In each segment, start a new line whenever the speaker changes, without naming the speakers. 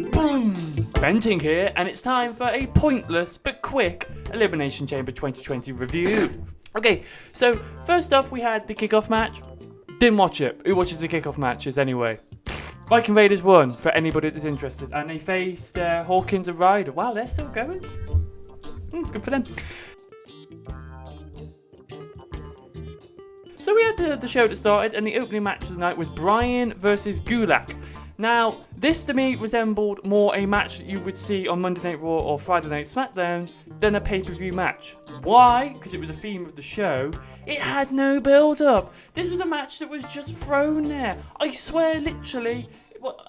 Boom! Benting here, and it's time for a pointless but quick Elimination Chamber 2020 review. Okay, so first off we had the kickoff match. Didn't watch it. Who watches the kickoff matches anyway? Viking Raiders won, for anybody that's interested, and they faced Hawkins and Ryder. Wow, they're still going. Good for them. So we had the show that started, and the opening match of the night was Bryan versus Gulak. Now, this to me resembled more a match that you would see on Monday Night Raw or Friday Night SmackDown than a pay-per-view match. Why? Because it was a theme of the show. It had no build-up. This was a match that was just thrown there. I swear, literally,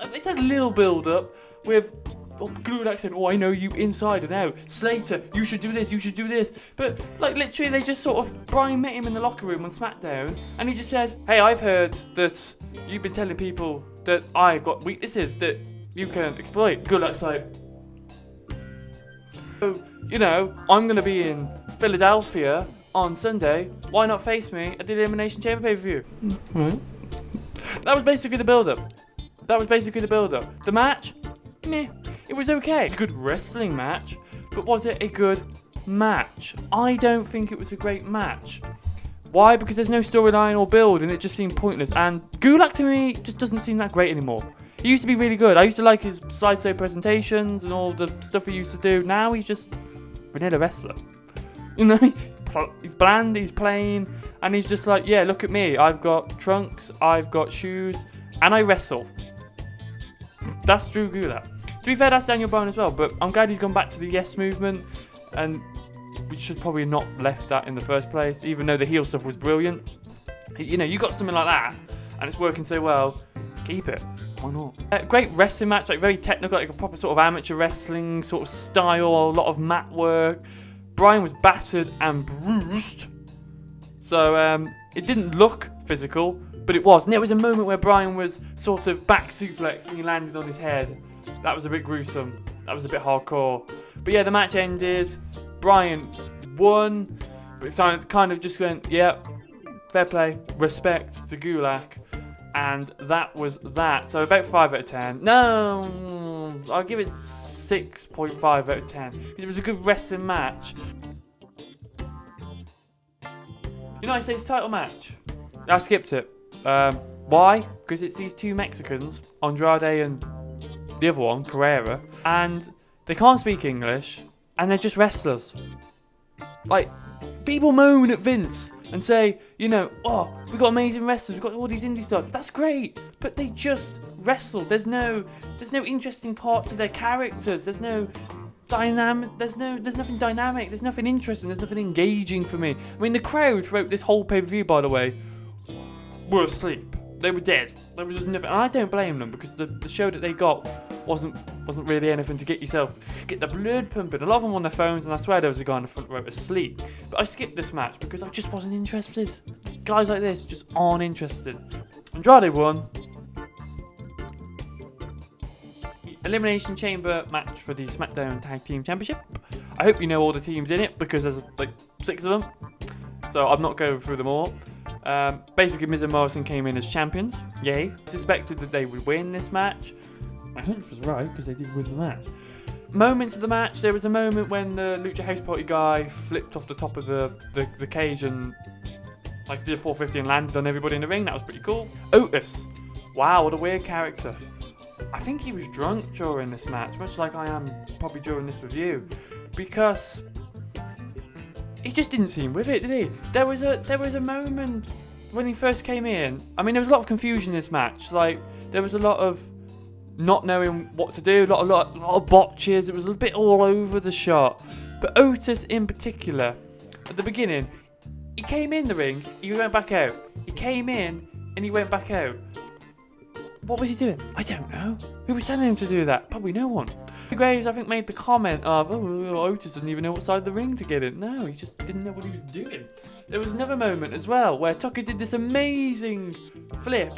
it's had a little build-up with Gulak saying, "Oh, I know you inside and out. Slater, you should do this, you should do this." But, like, literally, they just sort of, Bryan met him in the locker room on SmackDown, and he just said, "Hey, I've heard that you've been telling people that I've got weaknesses that you can exploit." Gulak's like, "So, you know, I'm going to be in Philadelphia on Sunday. Why not face me at the Elimination Chamber pay-per-view?" That was basically the build-up. The match? Meh. It was okay. It's a good wrestling match, but was it a good match? I don't think it was a great match. Why? Because there's no storyline or build, and it just seemed pointless. And Gulak to me just doesn't seem that great anymore. He used to be really good. I used to like his sideshow presentations and all the stuff he used to do. Now he's just vanilla wrestler. You know, he's bland, he's plain, and he's just like, yeah, look at me. I've got trunks, I've got shoes, and I wrestle. That's Drew Gulak. To be fair, that's Daniel Bryan as well, but I'm glad he's gone back to the yes movement, and we should probably not left that in the first place, even though the heel stuff was brilliant. You know, you got something like that, and it's working so well, keep it. Why not? Great wrestling match, like very technical, like a proper sort of amateur wrestling sort of style, a lot of mat work. Bryan was battered and bruised, so it didn't look physical, but it was. And there was a moment where Bryan was sort of back suplex and he landed on his head. That was a bit gruesome. That was a bit hardcore. But yeah, the match ended. Bryan won, but it kind of just went, yeah, fair play, respect to Gulak, and that was that. So about 5 out of 10. No, I'll give it 6.5 out of 10 because it was a good wrestling match. United States title match. I skipped it. Why? Because it's these two Mexicans, Andrade and the other one, Carrera, and they can't speak English, and they're just wrestlers. Like, people moan at Vince and say, you know, oh, we've got amazing wrestlers, we've got all these indie stars. That's great, but they just wrestle. There's no interesting part to their characters. There's no dynamic. There's nothing dynamic. There's nothing interesting. There's nothing engaging for me. I mean, the crowd throughout this whole pay-per-view, by the way, were asleep. They were dead. There was just nothing, and I don't blame them because the show that they got wasn't really anything to get the blood pumping. A lot of them on their phones, and I swear there was a guy in the front row asleep. But I skipped this match because I just wasn't interested. Guys like this just aren't interested. Andrade won. Elimination Chamber match for the SmackDown Tag Team Championship. I hope you know all the teams in it because there's like 6 of them. So I'm not going through them all. Basically, Miz and Morrison came in as champions. Yay. Suspected that they would win this match. My hunch was right because they did win the match. Moments of the match, there was a moment when the Lucha House Party guy flipped off the top of the cage and like did a 450 and landed on everybody in the ring. That was pretty cool. Otis. Wow, what a weird character. I think he was drunk during this match, much like I am probably during this review, because he just didn't seem with it, did he? There was a moment when he first came in. I mean, there was a lot of confusion in this match. Like, there was a lot of not knowing what to do, a lot of botches. It was a bit all over the shop. But Otis in particular, at the beginning, he came in the ring, he went back out. He came in and he went back out. What was he doing? I don't know. Who was telling him to do that? Probably no one. Graves, I think, made the comment of, oh, Otis doesn't even know what side of the ring to get in. No, he just didn't know what he was doing. There was another moment as well where Tucker did this amazing flip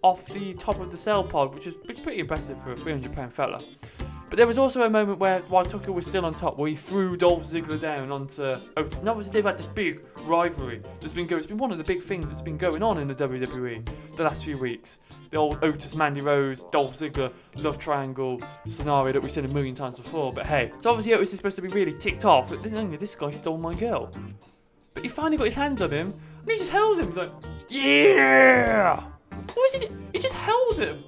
off the top of the cell pod, which is pretty impressive for a 300-pound fella. But there was also a moment where, while Tucker was still on top, where he threw Dolph Ziggler down onto Otis. And obviously they've had this big rivalry that's been going. It's been one of the big things that's been going on in the WWE the last few weeks. The old Otis, Mandy Rose, Dolph Ziggler love triangle scenario that we've seen a million times before. But hey, so obviously Otis is supposed to be really ticked off that this guy stole my girl. But he finally got his hands on him and he just held him. He's like, yeah! What was he? He just held him.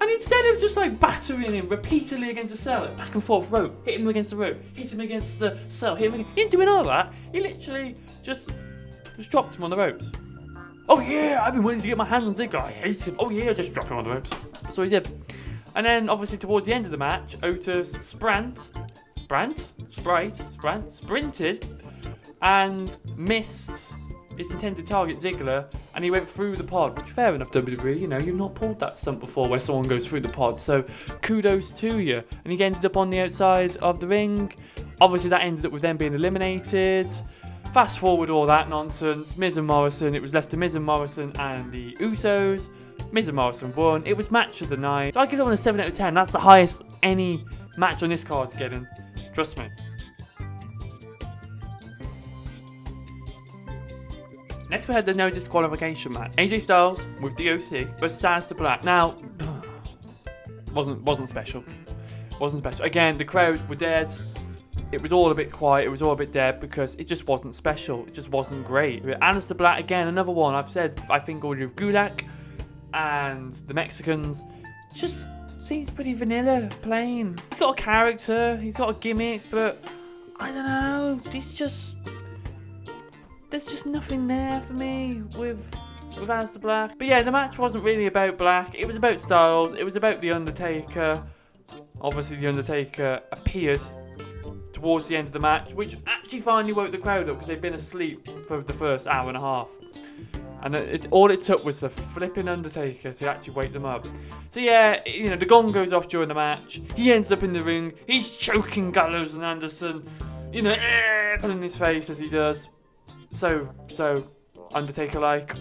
And instead of just like battering him repeatedly against the cell, like back and forth rope, hit him against the rope, hit him against the cell, hit him again. He didn't do all that. He literally just dropped him on the ropes. Oh yeah, I've been waiting to get my hands on Ziggler. I hate him. Oh yeah, just drop him on the ropes. So he did. And then obviously towards the end of the match, Otis sprinted and missed his intended target, Ziggler, and he went through the pod, which fair enough, WWE, you know, you've not pulled that stunt before where someone goes through the pod, so kudos to you. And he ended up on the outside of the ring. Obviously that ended up with them being eliminated. Fast forward all that nonsense, Miz and Morrison, it was left to Miz and Morrison and the Usos. Miz and Morrison won. It was match of the night. So I give that one a 7 out of 10. That's the highest any match on this card's getting. Trust me. Next we had the no disqualification match. AJ Styles with DOC versus Aleister Black. Now, wasn't special. Wasn't special. Again, the crowd were dead. It was all a bit quiet. It was all a bit dead because it just wasn't special. It just wasn't great. Aleister Black, again, another one. I've said, I think already with Gulak and the Mexicans. Just seems pretty vanilla, plain. He's got a character. He's got a gimmick, but I don't know. There's just nothing there for me with Aleister Black. But yeah, the match wasn't really about Black. It was about Styles. It was about The Undertaker. Obviously, The Undertaker appeared towards the end of the match, which actually finally woke the crowd up because they'd been asleep for the first hour and a half. And all it took was the flipping Undertaker to actually wake them up. So yeah, you know, the gong goes off during the match. He ends up in the ring. He's choking Gallows and Anderson. You know, pulling his face as he does. So Undertaker-like.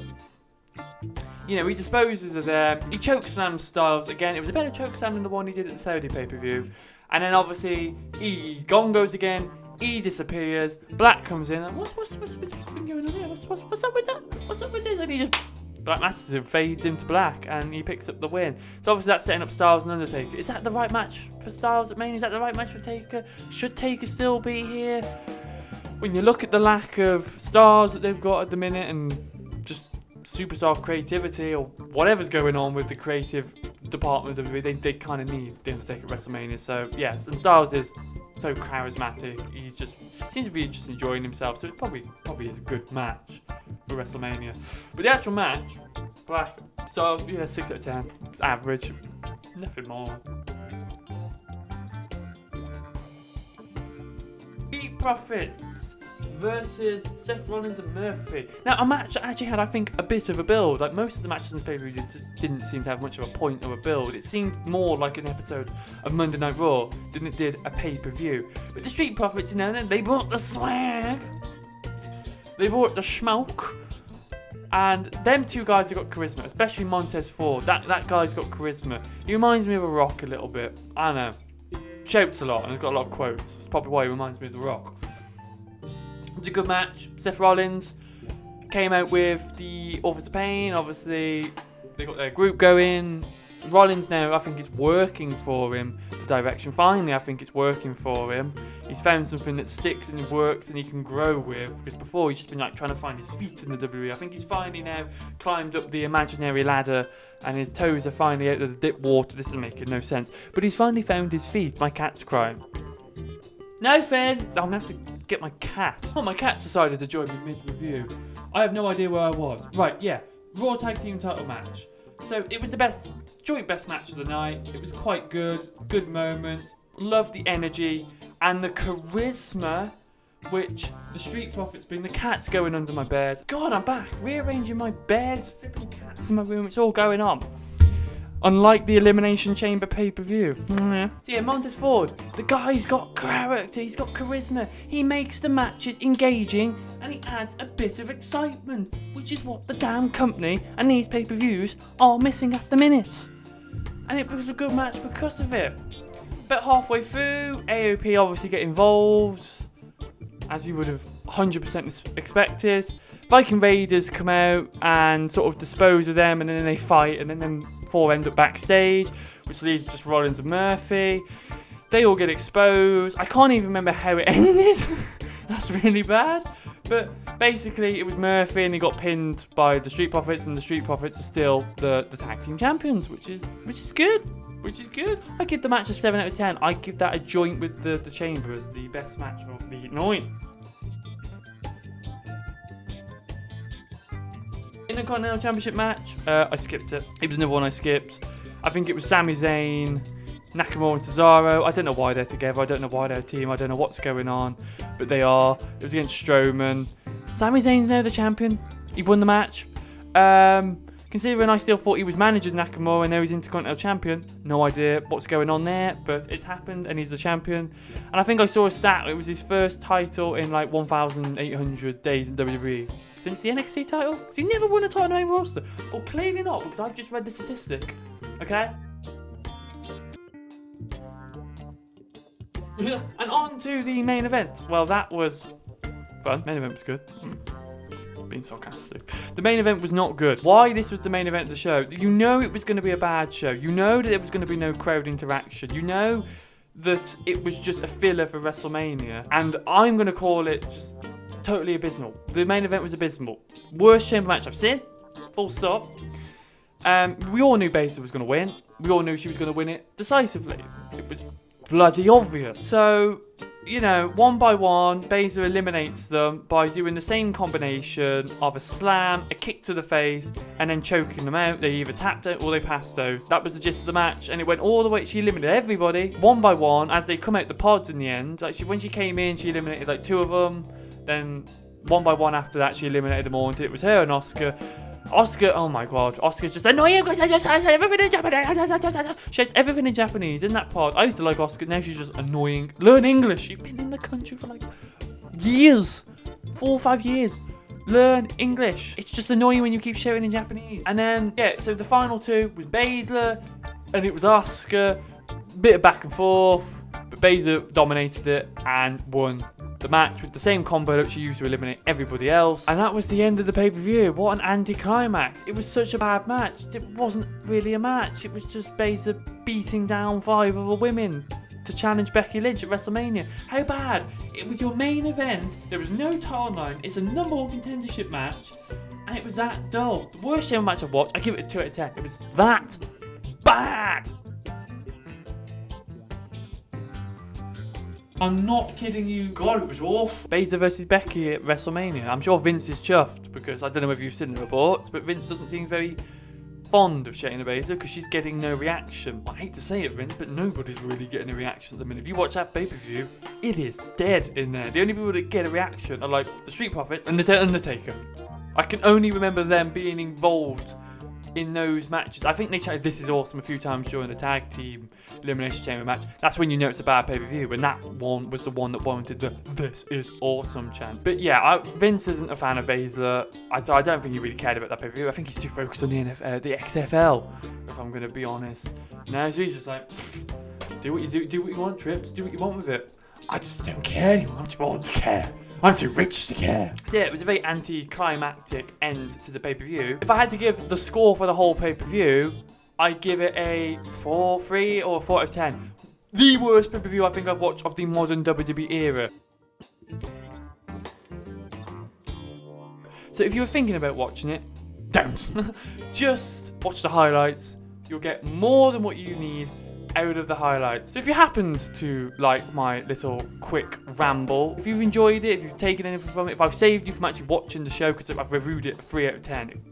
You know, he disposes of them. He chokeslams Styles again. It was a better chokeslam than the one he did at the Saudi pay-per-view. And then obviously, gong goes again. He disappears. Black comes in. Like, what's been going on here? What's up with that? What's up with this? And he just Black Masters him, fades him to black, and he picks up the win. So obviously that's setting up Styles and Undertaker. Is that the right match for Styles at Mania? Is that the right match for Taker? Should Taker still be here? When you look at the lack of stars that they've got at the minute and just superstar creativity or whatever's going on with the creative department of WWE, they kind of need the Undertaker at WrestleMania. So yes, and Styles is so charismatic. He's just seems to be just enjoying himself. So it probably is a good match for WrestleMania. But the actual match, Black Styles, 6 out of 10. It's average, nothing more. Street Profits versus Seth Rollins and Murphy. Now, a match that actually had, I think, a bit of a build. Like most of the matches in this pay-per-view just didn't seem to have much of a point or a build. It seemed more like an episode of Monday Night Raw than it did a pay-per-view. But the Street Profits, they brought the swag. They brought the smoke. And them two guys have got charisma, especially Montez Ford. That guy's got charisma. He reminds me of a Rock a little bit. I know. Shouts a lot and he's got a lot of quotes. It's probably why he reminds me of The Rock. It was a good match. Seth Rollins came out with the Authors of Pain. Obviously, they got their group going. Rollins now, I think it's working for him. The direction, finally, I think it's working for him. He's found something that sticks and works and he can grow with. Because before, he's just been trying to find his feet in the WWE. I think he's finally now climbed up the imaginary ladder and his toes are finally out of the dip water. This is making no sense. But he's finally found his feet. My cat's crying. No, Finn! I'm going to have to get my cat. Oh, my cat decided to join me mid-review. I have no idea where I was. Right, yeah. Raw Tag Team title match. So it was the joint best match of the night. It was quite good. Good moments. Loved the energy and the charisma, which the Street Profits bring. The cat's going under my bed. God, I'm back. Rearranging my bed. Flipping cats in my room. It's all going on. Unlike the Elimination Chamber pay-per-view. So yeah, Montez Ford, the guy's got character, he's got charisma, he makes the matches engaging, and he adds a bit of excitement, which is what the damn company and these pay-per-views are missing at the minute. And it was a good match because of it. But halfway through, AOP obviously get involved, as you would have 100% expected. Viking Raiders come out and sort of dispose of them, and then they fight, and then them four end up backstage, which leaves just Rollins and Murphy. They all get exposed. I can't even remember how it ended. That's really bad. But basically, it was Murphy, and he got pinned by the Street Profits, and the Street Profits are still the tag team champions, which is good. I give the match a 7 out of 10. I give that a joint with the Chamber as the best match of the night. Intercontinental Championship match, I skipped it. It was another one I skipped. I think it was Sami Zayn, Nakamura and Cesaro. I don't know why they're together. I don't know why they're a team. I don't know what's going on, but they are. It was against Strowman. Sami Zayn's now the champion. He won the match. Considering I still thought he was managing Nakamura and now he's Intercontinental Champion, no idea what's going on there, but it's happened and he's the champion. And I think I saw a stat, it was his first title in like 1,800 days in WWE. Since the NXT title? Because he never won a title on the main roster. Well, clearly not, because I've just read the statistic. Okay? And on to the main event. Well, that was fun. Main event was good. Being sarcastic. The main event was not good. Why this was the main event of the show? You know it was going to be a bad show. You know that there was going to be no crowd interaction. You know that it was just a filler for WrestleMania. And I'm going to call it just totally abysmal. The main event was abysmal. Worst chamber match I've seen. Full stop. We all knew Bayley was going to win. We all knew she was going to win it decisively. It was bloody obvious. So, you know, one by one, Bayley eliminates them by doing the same combination of a slam, a kick to the face, and then choking them out. They either tapped out or they passed out. That was the gist of the match, and it went all the way. She eliminated everybody, one by one, as they come out the pods in the end. Like when she came in, she eliminated like 2 of them. Then one by one after that, she eliminated them all until it was her and Asuka. Asuka, oh my god, Asuka's just annoying because I just say everything in Japanese. She says everything in Japanese in that pod. I used to like Asuka, now she's just annoying. Learn English. You've been in the country for like years, 4 or 5 years. Learn English. It's just annoying when you keep shouting in Japanese. And then, yeah, so the final 2 was Baszler and it was Asuka. Bit of back and forth, but Baszler dominated it and won the match with the same combo that she used to eliminate everybody else. And that was the end of the pay-per-view. What an anticlimax. It was such a bad match. It wasn't really a match. It was just Baszler beating down 5 other women to challenge Becky Lynch at WrestleMania. How bad? It was your main event. There was no title line. It's a number 1 contendership match. And it was that dull. The worst chamber match I've watched. I give it a 2 out of 10. It was that bad. I'm not kidding you. God, it was awful. Baszler versus Becky at WrestleMania. I'm sure Vince is chuffed because I don't know if you've seen the reports, but Vince doesn't seem very fond of Shayna Baszler because she's getting no reaction. I hate to say it, Vince, but nobody's really getting a reaction at the minute. If you watch that pay-per-view, it is dead in there. The only people that get a reaction are like the Street Profits and the Undertaker. I can only remember them being involved in those matches. I think they chatted "This is awesome" a few times during the tag team Elimination Chamber match. That's when you know it's a bad pay-per-view, and that one was the one that warranted the "This is awesome" chance. But yeah, Vince isn't a fan of Baszler. I don't think he really cared about that pay-per-view. I think he's too focused on the XFL, if I'm going to be honest. Now so he's just like, do what you do what you want, Trips, do what you want with it. I just don't care anymore. I'm too old to care. I'm too rich to care. So yeah, it was a very anticlimactic end to the pay-per-view. If I had to give the score for the whole pay-per-view, I'd give it a 3 or 4 out of 10. The worst pay-per-view I think I've watched of the modern WWE era. So if you were thinking about watching it, don't. Just watch the highlights. You'll get more than what you need out of the highlights. So if you happened to like my little quick ramble, if you've enjoyed it, if you've taken anything from it, if I've saved you from actually watching the show because I've reviewed it a 3 out of 10,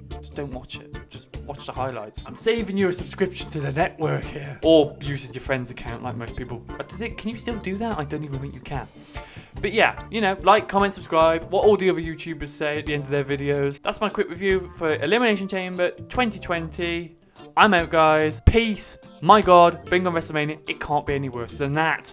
just don't watch it. Just watch the highlights. I'm saving you a subscription to the network here. Or using your friend's account like most people. Can you still do that? I don't even think you can. But yeah, you know, like, comment, subscribe, what all the other YouTubers say at the end of their videos. That's my quick review for Elimination Chamber 2020. I'm out, guys. Peace. My God, bring on WrestleMania. It can't be any worse than that.